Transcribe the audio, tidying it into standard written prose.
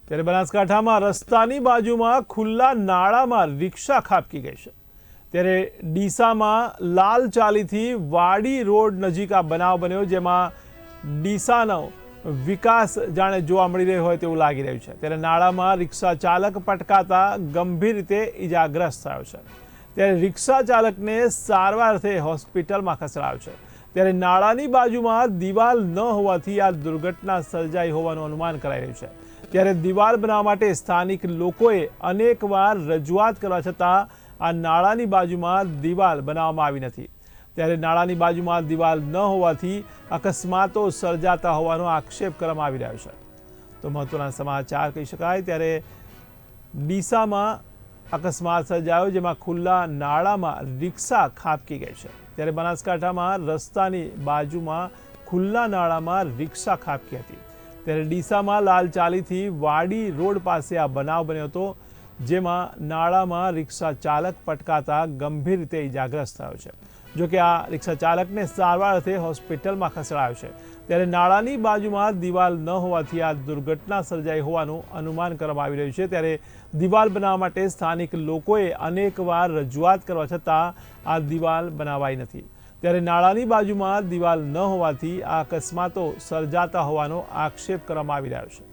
ત્યારે બનાસકાંઠામાં રસ્તાની બાજુમાં ખુલ્લા નાળામાં રિક્ષા ખાબકી ગઈ છે। ત્યારે ડીસામાં લાલ ચાલીથી વાડી રોડ નજીક આ બનાવ બન્યો, જેમાં ડીસાનો વિકાસ જાણે જોવા મળી રહ્યો હોય તેવું લાગી રહ્યું છે। ત્યારે નાળામાં રિક્ષા ચાલક પટકાતા ગંભીર રીતે ઈજાગ્રસ્ત થયો છે। ત્યારે રિક્ષા ચાલકને સારવાર અર્થે હોસ્પિટલમાં ખસેડાયો છે। ત્યારે નાળાની બાજુમાં દિવાલ ન હોવાથી આ દુર્ઘટના સર્જાઈ હોવાનું અનુમાન કરાઈ રહ્યું છે। ત્યારે દિવાલ બનાવવા માટે સ્થાનિક લોકોએ અનેકવાર રજૂઆત કરવા છતાં આ નાળાની બાજુમાં દિવાલ બનાવવામાં આવી નથી। ત્યારે નાળાની બાજુમાં દિવાલ ન હોવાથી અકસ્માતો સર્જાતા હોવાનો આક્ષેપ કરવામાં આવી રહ્યો છે। તો મહત્વના સમાચાર કહી શકાય। ત્યારે ડીસામાં અકસ્માત સર્જાયો, જેમાં ખુલ્લા નાળામાં રિક્ષા ખાબકી ગઈ છે। ત્યારે બનાસકાંઠામાં રસ્તાની બાજુમાં ખુલ્લા નાળામાં રિક્ષા ખાબકી હતી। ત્યારે ડીસામાં લાલ ચાલીથી વાડી રોડ પાસે આ બનાવ બન્યો હતો, જેમાં નાળામાં રિક્ષા ચાલક પટકાતા ગંભીર રીતે ઈજાગ્રસ્ત થયો છે। જો કે આ રિક્ષા ચાલકને સારવાર અર્થે હોસ્પિટલમાં ખસેડાયો છે। ત્યારે નાળાની બાજુમાં દિવાલ ન હોવાથી આ દુર્ઘટના સર્જાઈ હોવાનું અનુમાન કરવામાં આવી રહ્યું છે। ત્યારે દિવાલ બનાવવા માટે સ્થાનિક લોકોએ અનેકવાર રજૂઆત કરવા છતાં આ દિવાલ બનાવાઈ નથી। ત્યારે નાળાની બાજુમાં દિવાલ ન હોવાથી આ અકસ્માતો સર્જાતા હોવાનો આક્ષેપ કરવામાં આવી રહ્યો છે।